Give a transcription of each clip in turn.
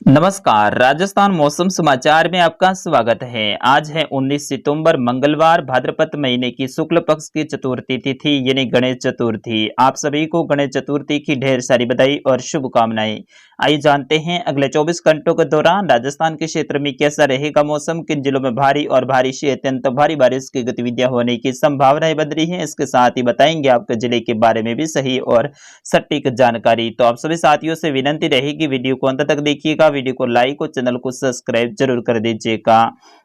नमस्कार, राजस्थान मौसम समाचार में आपका स्वागत है। आज है 19 सितंबर मंगलवार, भाद्रपद महीने की शुक्ल पक्ष की चतुर्थी तिथि यानी गणेश चतुर्थी। आप सभी को गणेश चतुर्थी की ढेर सारी बधाई और शुभकामनाएं। आइए जानते हैं अगले 24 घंटों के दौरान राजस्थान के क्षेत्र में कैसा रहेगा मौसम, किन जिलों में भारी और भारी से अत्यंत भारी बारिश की गतिविधियां होने की संभावनाएं बन रही है। इसके साथ ही बताएंगे आपके जिले के बारे में भी सही और सटीक जानकारी। तो आप सभी साथियों से विनंती रहेगी वीडियो को अंत तक देखिएगा, वीडियो को लाइक और चैनल को सब्सक्राइब जरूर कर दीजिएगा।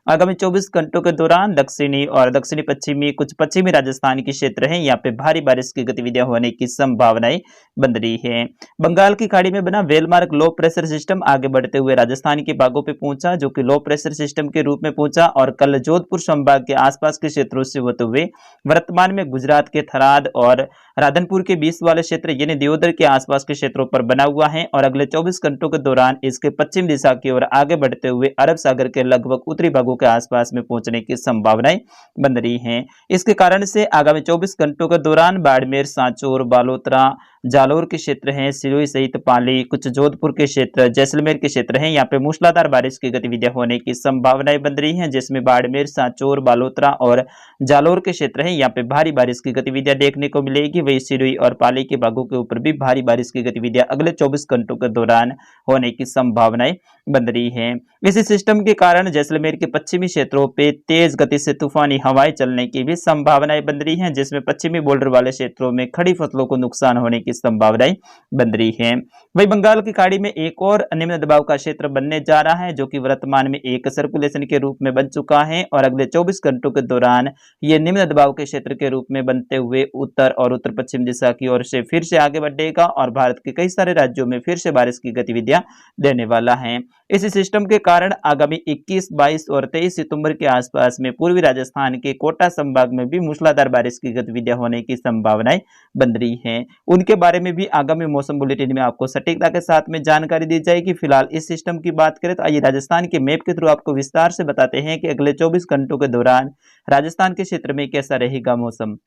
आगामी 24 घंटों के दौरान दक्षिणी और दक्षिणी पश्चिमी कुछ पश्चिमी राजस्थान के क्षेत्र हैं, यहाँ पे भारी बारिश की गतिविधियां होने की संभावनाएं बन रही है। बंगाल की खाड़ी में बना वेलमार्क लो प्रेशर सिस्टम आगे बढ़ते हुए राजस्थान के भागों पे पहुंचा, जो कि लो प्रेशर सिस्टम के रूप में पहुंचा और कल जोधपुर संभाग के आसपास के क्षेत्रों से होते हुए वर्तमान में गुजरात के थराद और राधनपुर के बीच वाले क्षेत्र यानी दियोदर के आसपास के क्षेत्रों पर बना हुआ है और अगले 24 घंटों के दौरान इसके पश्चिम दिशा की ओर आगे बढ़ते हुए अरब सागर के लगभग उत्तरी भागों के आसपास में पहुंचने की संभावनाएं बन रही हैं। इसके कारण से आगामी 24 घंटों के दौरान बाड़मेर, सांचौर, बालोतरा, जालोर के क्षेत्र हैं, सिरोही सहित पाली, कुछ जोधपुर के क्षेत्र, जैसलमेर के क्षेत्र हैं, यहाँ पे मूसलाधार बारिश की गतिविधियां होने की संभावनाएं बन रही हैं, जिसमें बाड़मेर, सांचौर, बालोतरा और जालोर के क्षेत्र हैं, यहाँ पे भारी बारिश की गतिविधियां देखने को मिलेगी। वही सिरोही और पाली के भागों के ऊपर भी भारी बारिश की गतिविधियां अगले 24 घंटों के दौरान होने की संभावनाएं बन रही है। इसी सिस्टम के कारण जैसलमेर के पश्चिमी क्षेत्रों पे तेज गति से तूफानी हवाएं चलने की भी संभावनाएं बन रही हैं, जिसमें पश्चिमी बॉर्डर वाले क्षेत्रों में खड़ी फसलों को नुकसान होने की संभावनाएं बन रही है। वही बंगाल की खाड़ी में एक और निम्न दबाव का क्षेत्र बनने जा रहा है, जो कि वर्तमान में एक सर्कुलेशन के रूप में बन चुका है और अगले 24 घंटों के दौरान ये निम्न दबाव के क्षेत्र के रूप में बनते हुए उत्तर और उत्तर पश्चिम दिशा की ओर से फिर से आगे बढ़ेगा और भारत के कई सारे राज्यों में फिर से बारिश की गतिविधियां देने वाला है। इस सिस्टम के कारण आगामी 21, 22 और 23 सितंबर के आसपास में पूर्वी राजस्थान के कोटा संभाग में भी मूसलाधार बारिश की गतिविधियां होने की संभावनाएं बन रही हैं। उनके बारे में भी आगामी मौसम बुलेटिन में आपको सटीकता के साथ में जानकारी दी जाएगी। फिलहाल इस सिस्टम की बात करें तो आइए राजस्थान के मैप के थ्रू आपको विस्तार से बताते हैं कि अगले 24 घंटों के दौरान राजस्थान के क्षेत्र में कैसा रहेगा मौसम।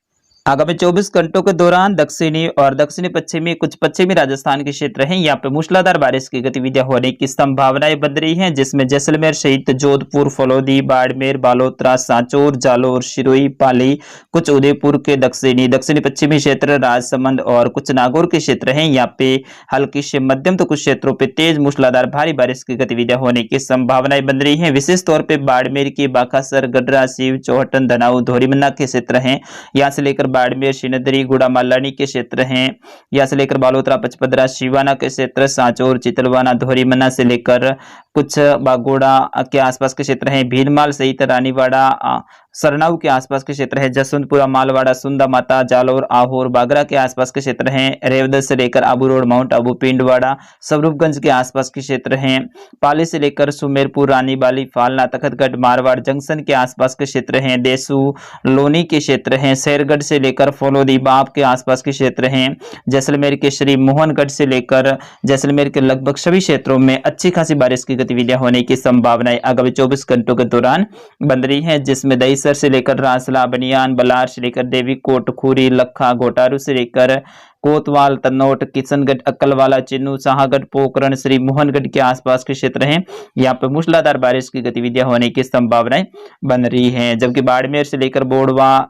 आगामी 24 घंटों के दौरान दक्षिणी और दक्षिणी पश्चिमी कुछ पश्चिमी राजस्थान के क्षेत्र हैं, यहाँ पे मूसलाधार बारिश की गतिविधियां होने की संभावनाएं बन रही हैं, जिसमें जैसलमेर सहित जोधपुर, फलौदी, बाड़मेर, बालोतरा, सांचौर, जालोर, सिरोही, पाली, कुछ उदयपुर के दक्षिणी पश्चिमी क्षेत्र, राजसमंद और कुछ नागौर के क्षेत्र हैं, यहाँ पे हल्की से मध्यम तो कुछ क्षेत्रों पे तेज मूसलाधार भारी बारिश की गतिविधियां होने की संभावनाएं बन रही है। विशेष तौर पर बाड़मेर की बाकासर, गडरा, सीव, चौहटन, धनाऊ, धोरीमन्ना के क्षेत्र हैं, यहाँ से लेकर बाड़मेर, सिनदरी, गुड़ा मालानी के क्षेत्र हैं, यहाँ से लेकर बालोतरा, पचपदरा, शिवाना के क्षेत्र, सांचौर, चितलवाना, धोरीमन्ना से लेकर कुछ बागोड़ा के आसपास के क्षेत्र हैं, भीनमाल सहित रानीवाड़ा, सरनाऊ के आसपास के क्षेत्र है, जसवंतपुरा, मालवाड़ा, सुंदा माता, जालोर, आहोर, बागरा के आसपास के क्षेत्र हैं, रेवदर से लेकर आबू रोड, माउंट आबू, पिंडवाड़ा, स्वरूपगंज के आसपास के क्षेत्र हैं, पाली से लेकर सुमेरपुर, रानीबाली, फालना, तखतगढ़, मारवाड़ जंक्शन के आसपास के क्षेत्र हैं, देसू, लोनी के क्षेत्र हैं, शेरगढ़ से लेकर फलोदी, बाप के आसपास के क्षेत्र हैं, जैसलमेर के श्री मोहनगढ़ से लेकर जैसलमेर के लगभग सभी क्षेत्रों में अच्छी खासी बारिश की गतिविधियां होने की संभावनाएं आगामी 24 घंटों के दौरान बन रही है, जिसमें दहीसर से लेकर रासला, बनियान, बलार से लेकर देवी कोट, खूरी, लखा, घोटारू से लेकर कोतवाल, तन्नौट, किशनगढ़, अक्कलवाला, चिन्नू, शाहगढ़, पोखरण, श्री मोहनगढ़ के आसपास के क्षेत्र हैं, यहाँ पर मूसलाधार बारिश की गतिविधियां होने की संभावनाएं बन रही हैं। जबकि बाड़मेर से लेकर बोड़वा,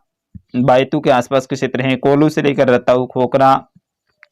बायतू के आसपास के क्षेत्र हैं, कोलू से लेकर रताऊ, खोखरा,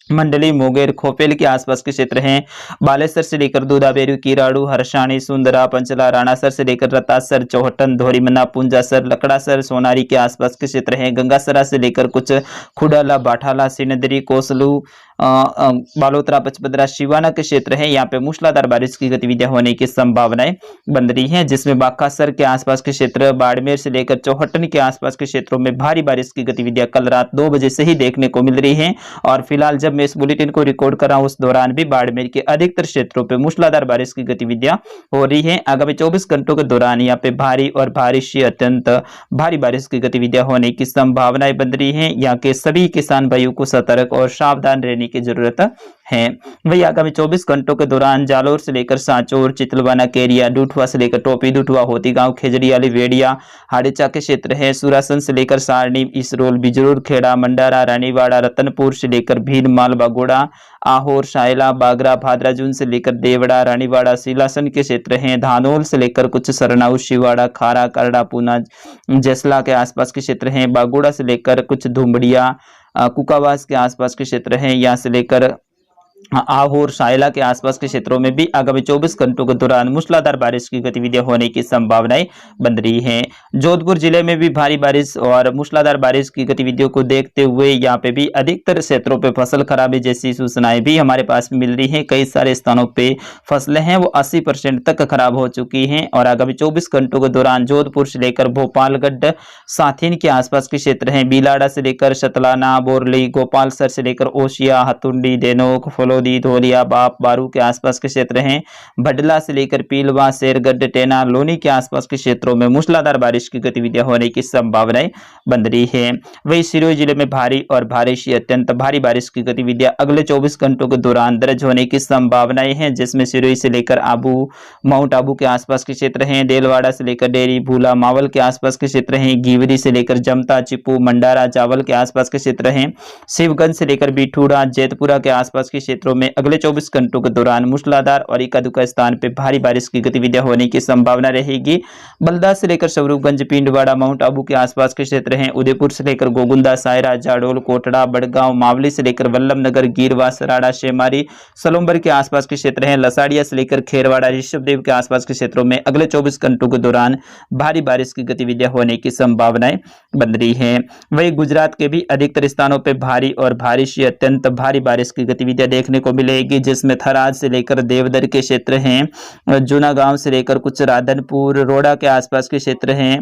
मंडली, मोगेर, खोपेल के आसपास के क्षेत्र हैं, बालेसर से लेकर दूधाबेरू, किराड़ू, हरसाणी, सुंदरा, पंचला, राणासर से लेकर रतासर, चौहटन, धोरीमन्ना, पुंजासर, लकड़ासर, सोनारी के आसपास के क्षेत्र हैं, गंगासरा से लेकर कुछ खुडाला, बाठाला, सिनदरी, कोसलू, बालोतरा, पचपदरा, शिवाना के क्षेत्र हैं, यहाँ पे मूसलाधार बारिश की गतिविधियां होने की संभावनाएं बन रही हैं, जिसमें बाकासर के आसपास के क्षेत्र, बाड़मेर से लेकर चौहटन के आसपास के क्षेत्रों में भारी बारिश की गतिविधियां कल रात 2 बजे से ही देखने को मिल रही हैं और फिलहाल जब मैं इस बुलेटिन को रिकॉर्ड कर रहा हूं उस दौरान भी बाड़मेर के अधिकतर क्षेत्रों पे मूसलाधार बारिश की गतिविधियां हो रही हैं। आगामी 24 घंटों के दौरान यहाँ पे भारी और भारी से अत्यंत भारी बारिश की गतिविधियां होने की संभावनाएं बन रही हैं। यहाँ के सभी किसान भाइयों को सतर्क और सावधान रहने की जरूरत है। वही आगामी 24 घंटों के दौरान जालोर से लेकर सांचौर, चितलवाना, केरिया, डूठवा से लेकर टोपी, डूठवा, होतीगांव, खेजड़ियाली, वेड़िया, हाड़ेचा के क्षेत्र है। सुरासन से लेकर सारणी, इसरोल, बिजरूर, खेड़ा, मंडारा, रानीवाड़ा, रतनपुर से लेकर भील, मालवा, गोड़ा, आहोर, शायला, बागरा, भादराजून से लेकर देवड़ा, रानीवाड़ा, सिलासन के क्षेत्र हैं। धानोल से लेकर कुछ सरनाऊ, शिवाड़ा, खारा, करड़ा, पूना, जसला के आसपास के क्षेत्र हैं। बागोड़ा से लेकर कुछ धुमड़िया, कुकावास के आसपास के क्षेत्र हैं। यहाँ से लेकर आहोर, शायला के आसपास के क्षेत्रों में भी आगामी 24 घंटों के दौरान मूसलाधार बारिश की गतिविधियां होने की संभावनाएं बन रही हैं। जोधपुर जिले में भी भारी बारिश और मूसलाधार बारिश की गतिविधियों को देखते हुए यहाँ पे भी अधिकतर क्षेत्रों पे फसल खराबे जैसी सूचनाएं भी हमारे पास मिल रही हैं। कई सारे स्थानों पे फसलें हैं वो 80% तक खराब हो चुकी हैं और आगामी 24 घंटों के दौरान जोधपुर से लेकर भोपालगढ़, साथीन के आसपास के क्षेत्र हैं। बिलाड़ा से लेकर शतलाना, बोरली, गोपालसर से लेकर ओशिया, हतुंडी, देनोक, फलोदी, धोलिया, बाप, बारू के आसपास के क्षेत्र हैं। भडला से लेकर पीलवा, शेरगढ़, टेना, लोनी के आसपास के क्षेत्रों में मूसलाधार बारिश की गतिविधियां होने की संभावनाएं बन रही है। वही सिरोही जिले में भारी और भारी से अत्यंत भारी बारिश की गतिविधियां अगले 24 घंटों के दौरान दर्ज होने की संभावनाएं हैं, जिसमें सिरोही से लेकर आबू, माउंट आबू के आसपास के क्षेत्र हैं। देलवाड़ा से लेकर डेरी, भूला, मावल के आसपास के क्षेत्र हैं। गीवरी से लेकर जमता, चिपू, मंडारा, चावल के आसपास के क्षेत्र हैं। शिवगंज से लेकर बिठूड़ा, जैतपुरा के आसपास के क्षेत्रों में अगले 24 घंटों के दौरान मूसलाधार और इक्का दुक्का स्थान पे भारी बारिश की गतिविधियां होने की संभावना रहेगी। बलदा से लेकर स्वरूपगंज, पिंडवाड़ा, माउंट आबू के आसपास के क्षेत्र हैं। उदयपुर से लेकर गोगुंदा, सायरा, जाडोल, कोटड़ा, बड़गांव, मावली से लेकर वल्लभनगर, गिरवा, सराड़ा, शेमारी, सलोम्बर के आसपास के क्षेत्र हैं। लसाड़िया से लेकर खेरवाड़ा, ऋषभदेव के आसपास के क्षेत्रों में अगले 24 घंटों के दौरान भारी बारिश की गतिविधियां होने की संभावनाएं बन रही है। वही गुजरात के भी अधिकतर स्थानों पर भारी और भारी से अत्यंत भारी बारिश की गतिविधियां देखने को मिलेगी, जिसमें थराद से लेकर देवदर के क्षेत्र हैं। जूनागांव से लेकर कुछ राधनपुर, रोड़ा के आसपास के क्षेत्र हैं।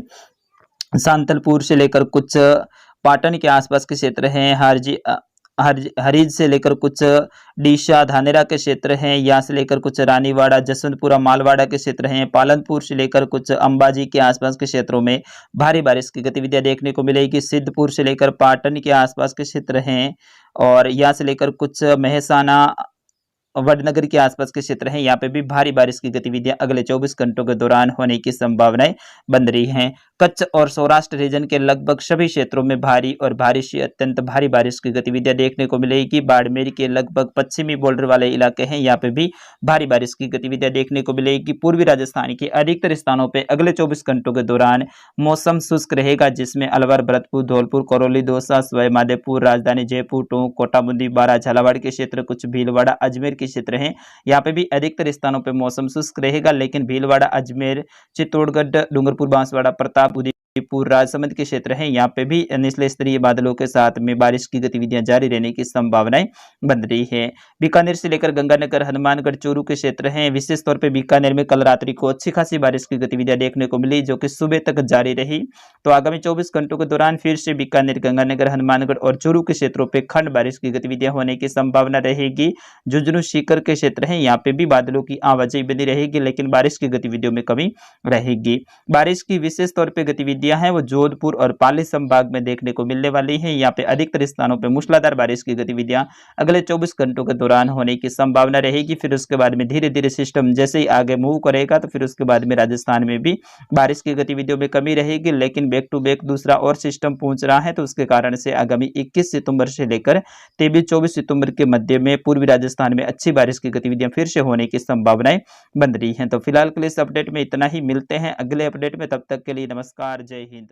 सांतलपुर से लेकर कुछ पाटन के आसपास के क्षेत्र हैं। हरिज से लेकर कुछ डीशा, धानेरा के क्षेत्र हैं। यहाँ से लेकर कुछ रानीवाड़ा, जसवंतपुरा, मालवाड़ा के क्षेत्र हैं। पालनपुर से लेकर कुछ अंबाजी के आसपास के क्षेत्रों में भारी बारिश की गतिविधियां देखने को मिलेगी। सिद्धपुर से लेकर पाटन के आसपास के क्षेत्र हैं और यहाँ से लेकर कुछ मेहसाना, वडनगर के आसपास के क्षेत्र हैं। यहाँ पे भी भारी बारिश की गतिविधियां अगले 24 घंटों के दौरान होने की संभावनाएं बन रही हैं। कच्छ और सौराष्ट्र रीजन के लगभग सभी क्षेत्रों में भारी और भारी से अत्यंत भारी बारिश की गतिविधियां देखने को मिलेगी। बाड़मेर के लगभग पश्चिमी बॉर्डर वाले इलाके हैं, यहाँ पे भी भारी बारिश की गतिविधियां देखने को मिलेगी। पूर्वी राजस्थान के अधिकतर स्थानों पर अगले 24 घंटों के दौरान मौसम शुष्क रहेगा, जिसमें अलवर, भरतपुर, धौलपुर, करौली, दौसा, सवाई माधोपुर, राजधानी जयपुर, टोंक, कोटाबंदी, बारा, झालावाड़ के क्षेत्र, कुछ भीलवाड़ा, अजमेर के क्षेत्र हैं। यहाँ पे भी अधिकतर स्थानों पे मौसम शुष्क रहेगा, लेकिन भीलवाड़ा, अजमेर, चित्तौड़गढ़, डूंगरपुर, बांसवाड़ा, प्रताप, उदयपुर, राजसमंद के क्षेत्र हैं। यहाँ पे भी निचले स्तरीय बादलों के साथ में बारिश की गतिविधियां जारी रहने की संभावनाएं बन रही है। बीकानेर से लेकर गंगानगर, हनुमानगढ़, चूरू के क्षेत्र हैं। विशेष तौर पर बीकानेर में कल रात्रि को अच्छी खासी बारिश की गतिविधियां देखने को मिली, जो कि सुबह तक जारी रही। तो आगामी 24 घंटों के दौरान फिर से बीकानेर, गंगानगर, हनुमानगढ़ और चूरू के क्षेत्रों पर खंड बारिश की गतिविधियां होने की संभावना रहेगी। झुंझुनू, सीकर के क्षेत्र हैं, यहाँ पे भी बादलों की आवाजाही बनी रहेगी, लेकिन बारिश की गतिविधियों में कमी रहेगी। बारिश की विशेष तौर पे गतिविधियां हैं वो जोधपुर और पाली संभाग में देखने को मिलने वाली हैं। यहाँ पे अधिकतर स्थानों पे मूसलाधार बारिश की गतिविधियां अगले 24 घंटों के दौरान होने की संभावना रहेगी। फिर उसके बाद में धीरे धीरे सिस्टम जैसे ही आगे मूव करेगा, तो फिर उसके बाद में राजस्थान में भी बारिश की गतिविधियों में कमी रहेगी, लेकिन बैक टू बैक दूसरा और सिस्टम पहुंच रहा है, तो उसके कारण से आगामी 21 सितंबर से लेकर 23-24 सितंबर के मध्य में पूर्वी राजस्थान में अच्छी बारिश की गतिविधियां फिर से होने की संभावनाएं बन रही हैं। तो फिलहाल के लिए इस अपडेट में इतना ही, मिलते हैं अगले अपडेट में, तब तक के लिए नमस्कार, जय हिंद।